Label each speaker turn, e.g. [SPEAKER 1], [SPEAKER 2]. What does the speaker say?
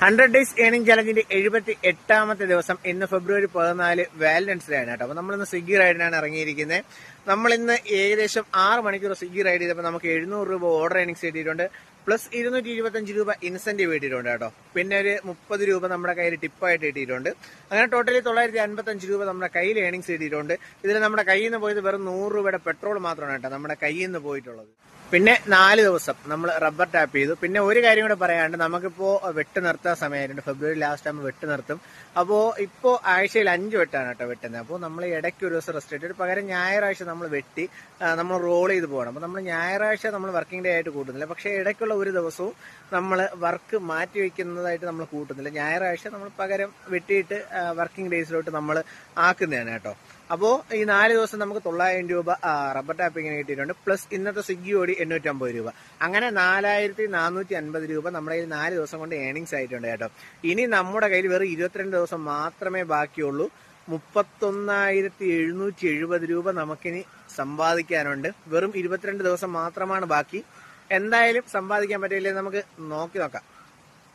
[SPEAKER 1] 100 days earning ചലഞ്ചിന്റെ 78ാമത്തെ ദിവസം ഇന്ന് ഫെബ്രുവരി 14 Valentine's day ആണ് കേട്ടോ. അപ്പൊ നമ്മളിന്ന് സ്വിഗ്ഗി റൈഡിനാണ് ഇറങ്ങിയിരിക്കുന്നത്. നമ്മളിന്ന് ഏകദേശം 6 മണിക്കൂർ സ്വിഗ്ഗി റൈഡ് ചെയ്തപ്പോൾ നമുക്ക് 700 രൂപ ഓർഡർ ഏണിംഗ്സ് കിട്ടിയിട്ടുണ്ട്. പ്ലസ് 225 രൂപ ഇൻസെന്റീവ് കിട്ടിയിട്ടുണ്ട് കേട്ടോ. പിന്നെ ഒരു 30 രൂപ നമ്മുടെ കയ്യിൽ ടിപ്പായിട്ട് കിട്ടിയിട്ടുണ്ട്. അങ്ങനെ ടോട്ടലി 955 രൂപ നമ്മുടെ കയ്യിൽ ഏണിംഗ്സ് കിട്ടിയിട്ടുണ്ട്. ഇതിൽ നമ്മുടെ കയ്യിൽ നിന്ന് പോയത് വെറും 100 രൂപയുടെ പെട്രോൾ മാത്രമാണ് കേട്ടോ നമ്മുടെ കയ്യിൽ നിന്ന് പോയിട്ടുള്ളത്. പിന്നെ 4 ദിവസം നമ്മൾ റബ്ബർ ടാപ്പ് ചെയ്തു. പിന്നെ ഒരു കാര്യം കൂടെ പറയാണ്ട്, നമുക്കിപ്പോ വെട്ട് നിർത്താൻ സമയമായിട്ടുണ്ട്. ഫെബ്രുവരി ലാസ്റ്റ് ആകുമ്പോൾ വെട്ട് നിർത്തും. അപ്പോൾ ഇപ്പോൾ ആഴ്ചയിൽ 5 വെട്ടാണ് കേട്ടോ വെട്ടുന്നത്. അപ്പോൾ നമ്മൾ ഇടയ്ക്ക് ഒരു ദിവസം റെസ്റ്റ് എടുത്തിട്ട് പകരം ഞായറാഴ്ച നമ്മൾ വെട്ടി നമ്മൾ റോൾ ചെയ്ത് പോകണം. അപ്പോൾ നമ്മൾ ഞായറാഴ്ച നമ്മൾ വർക്കിംഗ് ഡേ ആയിട്ട് കൂട്ടുന്നില്ല. പക്ഷേ ഇടയ്ക്കുള്ള ഒരു ദിവസവും നമ്മൾ വർക്ക് മാറ്റി വയ്ക്കുന്നതായിട്ട് നമ്മൾ കൂട്ടുന്നില്ല. ഞായറാഴ്ച നമ്മൾ പകരം വെട്ടിയിട്ട് വർക്കിംഗ് ഡേയ്സിലോട്ട് നമ്മൾ ആക്കുന്നതാണ് കേട്ടോ. അപ്പോൾ ഈ 4 ദിവസം നമുക്ക് 900 രൂപ റബ്ബർ ടാപ്പിങ്ങിന് കിട്ടിയിട്ടുണ്ട്. പ്ലസ് ഇന്നത്തെ സ്വിഗ്ഗി ഓടി 850 രൂപ. അങ്ങനെ 4450 രൂപ നമ്മുടെ കയ്യിൽ 4 ദിവസം കൊണ്ട് ഏണിങ്സ് ആയിട്ടുണ്ട് കേട്ടോ. ഇനി നമ്മുടെ കയ്യിൽ വെറും 22 ദിവസം മാത്രമേ ബാക്കിയുള്ളൂ. 31,770 രൂപ നമുക്കിനി സമ്പാദിക്കാനുണ്ട്. വെറും 22 ദിവസം മാത്രമാണ് ബാക്കി. എന്തായാലും സമ്പാദിക്കാൻ പറ്റില്ലേ നമുക്ക് നോക്കി നോക്കാം.